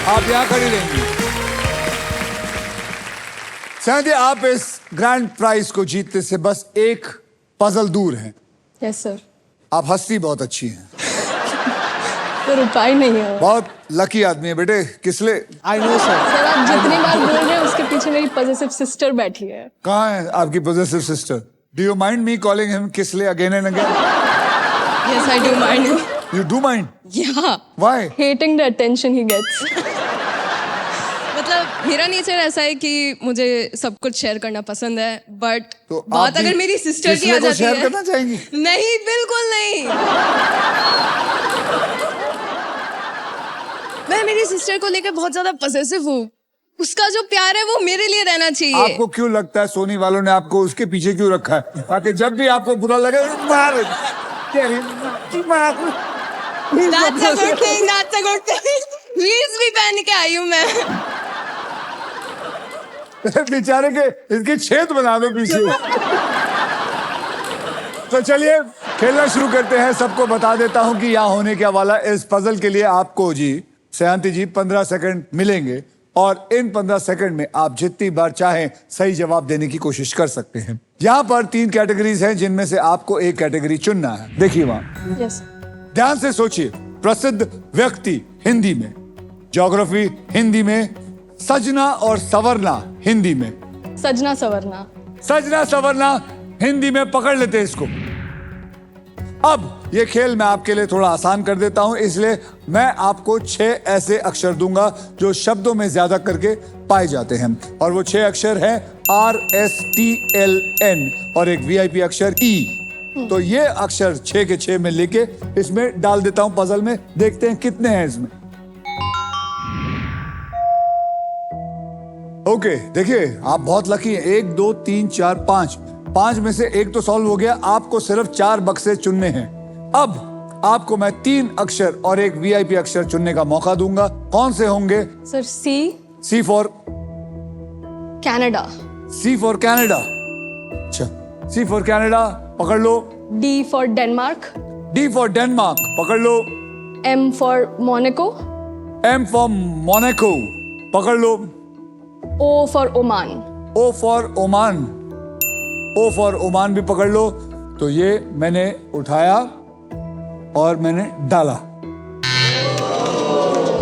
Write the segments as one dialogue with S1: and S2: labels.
S1: आप यहाँ खड़ी रहेंगी। शायद आप इस ग्रैंड प्राइज को जीतने से बस एक पजल दूर हैं।
S2: Yes sir.
S1: आप हंसती बहुत अच्छी हैं।
S2: सर उपाय नहीं है।
S1: बहुत लकी आदमी है बेटे, Kislay.
S3: I know sir.
S2: Sir आप जितनी बार बोल रहे हैं उसके पीछे मेरी पॉजिटिव सिस्टर बैठी है।
S1: कहाँ है आपकी positive sister? Do you mind me calling him Kislay again and again?
S2: Yes I do mind.
S1: You do mind?
S2: या
S1: why?
S2: Hating the attention he gets. मतलब मेरा नेचर ऐसा है कि मुझे सब कुछ शेयर करना पसंद है, बट
S1: तो
S2: बात अगर मेरी सिस्टर की आ जाती
S1: शेयर
S2: है।
S1: करना चाहेंगी?
S2: नहीं, बिल्कुल नहीं। मैं मेरी सिस्टर को लेकर बहुत ज्यादा पॉसेसिव हूँ। उसका जो प्यार है वो मेरे लिए रहना चाहिए।
S1: आपको क्यों लगता है सोनी वालों ने आपको उसके पीछे क्यों रखा है, ताकि जब भी आपको बुरा लगे मार
S2: That's a good thing, that's a good thing. Please भी पहन के आई हूँ मैं।
S1: बेचारे के इसके छेद बना दो पीछे। तो चलिए खेलना शुरू करते हैं। सबको बता देता हूं कि यहाँ होने क्या वाला। इस पजल के लिए आपको जी सयांती जी 15 सेकंड मिलेंगे और इन 15 सेकंड में आप जितनी बार चाहें सही जवाब देने की कोशिश कर सकते हैं। यहाँ पर 3 कैटेगरीज हैं जिनमें से आपको एक कैटेगरी चुनना है। देखिए वहां।
S2: यस।
S1: ध्यान से सोचिए। प्रसिद्ध व्यक्ति हिंदी में, ज्योग्राफी हिंदी में, सजना और सवरना हिंदी में।
S2: सजना सवरना।
S1: सजना सवरना हिंदी में, पकड़ लेते हैं इसको। अब ये खेल मैं आपके लिए थोड़ा आसान कर देता हूं, इसलिए मैं आपको 6 ऐसे अक्षर दूंगा जो शब्दों में ज्यादा करके पाए जाते हैं, और वो 6 अक्षर हैं RSTLN और एक VIP अक्षर E। तो ये अक्षर 6 के 6 में लेके इसमें डाल देता हूं पजल में। देखते हैं कितने हैं इसमें। ओके, देखिए आप बहुत लकी हैं। 1 2 3 4 5 5 में से एक तो सॉल्व हो गया। आपको सिर्फ 4 बक्से चुनने हैं। अब आपको मैं 3 अक्षर और एक VIP अक्षर चुनने का मौका दूंगा। कौन से होंगे?
S2: Sir
S1: C for
S2: Canada.
S1: C for Canada. अच्छा, C फॉर कनाडा पकड़ लो।
S2: D for Denmark.
S1: D for Denmark पकड़ लो।
S2: M for Monaco.
S1: M for Monaco पकड़ लो।
S2: O for Oman.
S1: O for Oman. O for Oman भी पकड़ लो। तो ये मैंने उठाया और मैंने डाला,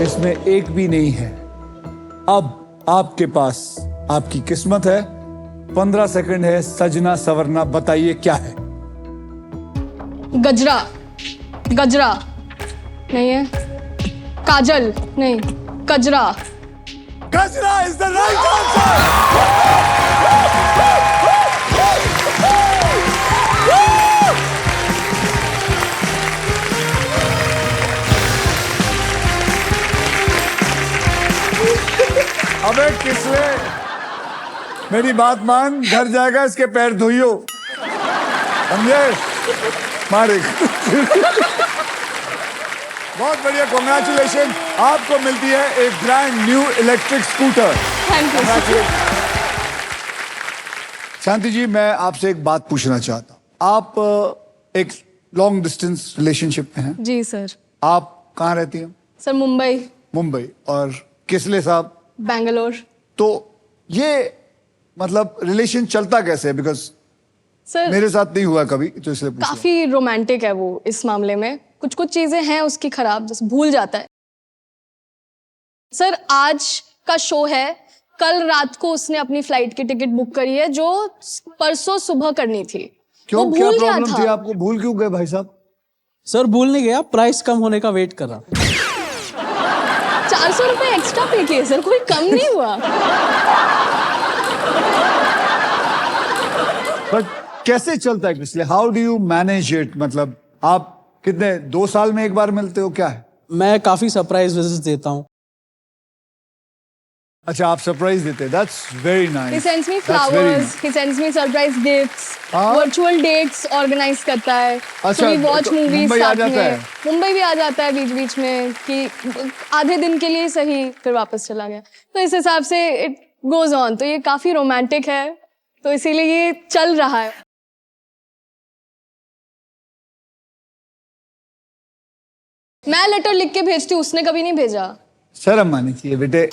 S1: इसमें एक भी नहीं है। अब आपके पास आपकी किस्मत है। 15 सेकंड है। सजना सवरना बताइए क्या है?
S2: गजरा। गजरा नहीं है। काजल नहीं। कजरा।
S1: गजरा इज द राइट आंसर। अबे किसले, मेरी बात मान, घर जाएगा इसके पैर धोइयो, समझे? मारे। बहुत बढ़िया, कॉन्ग्रेचुलेशन। आपको मिलती है एक brand new electric scooter.
S2: Thank you.
S1: Shanti ji, मैं आपसे एक बात पूछना चाहता हूँ। आप एक लॉन्ग डिस्टेंस रिलेशनशिप में हैं।
S2: जी सर।
S1: आप कहाँ रहती हैं?
S2: सर मुंबई।
S1: मुंबई। और किसले साहब?
S2: बेंगलोर।
S1: तो ये मतलब रिलेशन चलता कैसे है? बिकॉज
S2: सर
S1: मेरे साथ नहीं हुआ कभी, तो इसलिए पूछ रहा हूं।
S2: काफी रोमांटिक है वो इस मामले में। कुछ कुछ चीजें हैं उसकी खराब, जैसे भूल जाता है। सर आज का शो है, कल रात को उसने अपनी फ्लाइट की टिकट बुक करी है जो परसों सुबह करनी थी।
S1: क्यों,
S2: वो
S1: क्या
S2: भूल गया
S1: प्रॉब्लम
S2: था।
S1: थी आपको? भूल क्यों गए भाई साहब?
S3: सर भूल नहीं गया, प्राइस कम होने का वेट कर रहा।
S2: 400 रुपए एक्स्ट्रा पे किए सर, कोई कम नहीं हुआ।
S1: बट कैसे चलता है इसलिए? How do you manage it? मतलब आप कितने 2 साल में एक बार मिलते हो, क्या है?
S3: मैं काफी सरप्राइज विजिट देता हूँ।
S1: अच्छा, आप सरप्राइज देते हैं। That's very
S2: He
S1: nice.
S2: sends me flowers, he sends me surprise gifts, virtual dates organize करता है।
S1: अच्छा,
S2: So we watch
S1: तो
S2: movies
S1: मुंबई आ
S2: साथ
S1: जाता
S2: में।
S1: है?
S2: मुंबई भी आ जाता है बीच बीच में कि आधे दिन के लिए सही, फिर वापस चला गया। तो इस हिसाब से it goes on। तो ये काफी रोमांटिक है, तो इसीलिए ये चल रहा है। मैं लेटर लिख के भेजती हूँ, उसने कभी नहीं भेजा।
S1: शर्म आनी चाहिए बेटे।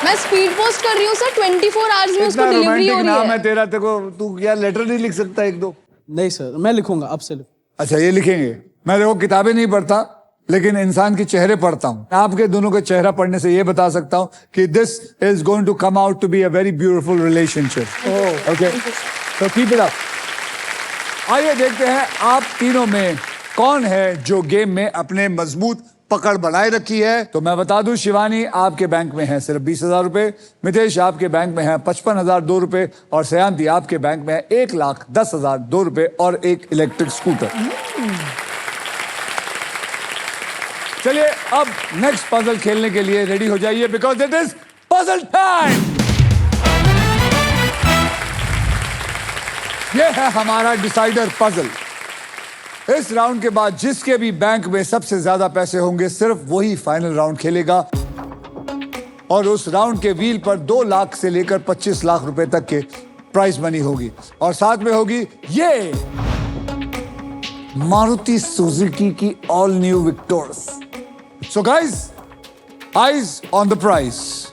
S2: मैं स्पीड पोस्ट कर रही हूँ सर, 24 आवर्स में उसको
S1: इतना
S2: डिलीवरी हो
S1: रोमांटिक
S2: रही
S1: नाम है
S2: है।
S1: तेरा, तेरे को तू क्या लेटर नहीं लिख सकता एक दो?
S3: नहीं सर, मैं लिखूंगा, अब से लिखूंगा।
S1: अच्छा ये लिखेंगे। मैं देखो किताबें नहीं पढ़ता, लेकिन इंसान के चेहरे पढ़ता हूँ। आपके दोनों का चेहरा पढ़ने से ये बता सकता हूँ कि this is going to come out to be a very beautiful relationship. Okay, तो कीप इट अप। आइए देखते हैं आप तीनों में कौन है जो गेम में अपने मजबूत पकड़ बनाए रखी है। तो मैं बता दूं, शिवानी आपके बैंक में है सिर्फ 20,000 रुपए, मितेश आपके बैंक में है 55,002 रुपए और सयांती आपके बैंक में है 1,10,002 रुपए और एक इलेक्ट्रिक स्कूटर। चलिए अब नेक्स्ट पजल खेलने के लिए रेडी हो जाइए, because it is puzzle time. ये है हमारा डिसाइडर पजल। इस राउंड के बाद जिसके भी बैंक में सबसे ज्यादा पैसे होंगे सिर्फ वही फाइनल राउंड खेलेगा और उस राउंड के व्हील पर 2 लाख से लेकर 25 लाख रुपए तक के प्राइस मनी होगी और साथ में होगी ये मारुति सुजुकी की all new Victoris. So guys, eyes on the price.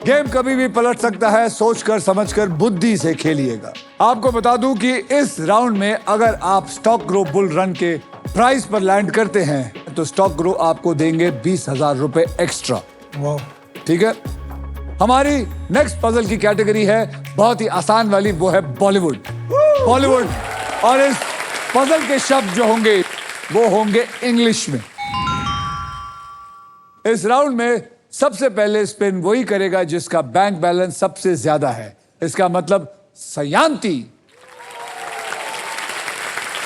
S1: Game कभी भी पलट सकता है, सोचकर समझकर बुद्धि से खेलिएगा। आपको बता दूं कि इस राउंड में अगर आप स्टॉक ग्रो बुल रन के प्राइस पर लैंड करते हैं तो स्टॉक ग्रो आपको देंगे 20,000 रुपए एक्स्ट्रा। ठीक है। हमारी नेक्स्ट पजल की कैटेगरी है बहुत ही आसान वाली, वो है बॉलीवुड। बॉलीवुड, और इस पजल के शब्द जो होंगे वो होंगे इंग्लिश में। इस राउंड में सबसे पहले स्पिन वही करेगा जिसका बैंक बैलेंस सबसे ज्यादा है। इसका मतलब सयांती,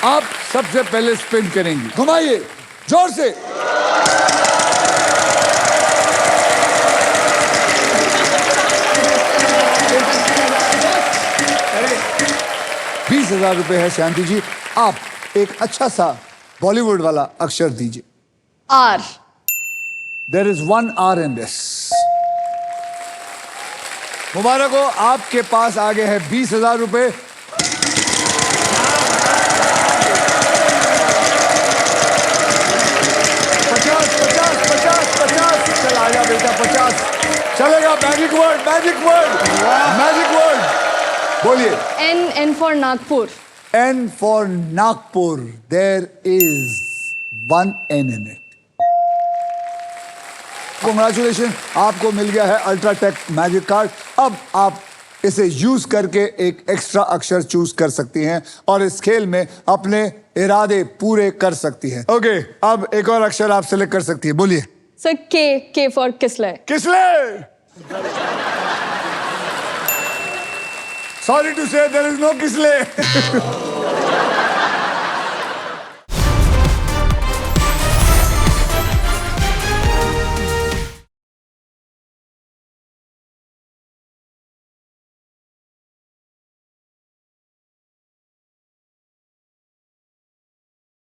S1: आप सबसे पहले स्पिन करेंगी। घुमाइए जोर से। अरे 20,000 रुपए है शांति जी। आप एक अच्छा सा बॉलीवुड वाला अक्षर दीजिए।
S2: R.
S1: There is 1 R in this. मुबारक हो, आपके पास आगे है 20,000 रुपए। 50। चल आजा बेटा, 50 चलेगा। Magic word, magic word, magic word बोलिए।
S2: N for Nagpur.
S1: N for Nagpur. There is 1 N in it. Congratulations, आपको मिल गया है अल्ट्राटेक मैजिक कार्ड। अब आप इसे यूज करके एक एक्स्ट्रा अक्षर चूज कर सकती हैं और इस खेल में अपने इरादे पूरे कर सकती हैं। ओके, अब एक और अक्षर आप सिलेक्ट कर सकती है। बोलिए।
S2: सर के फॉर किसले।
S1: किसले? सॉरी टू से देयर इज नो किसले।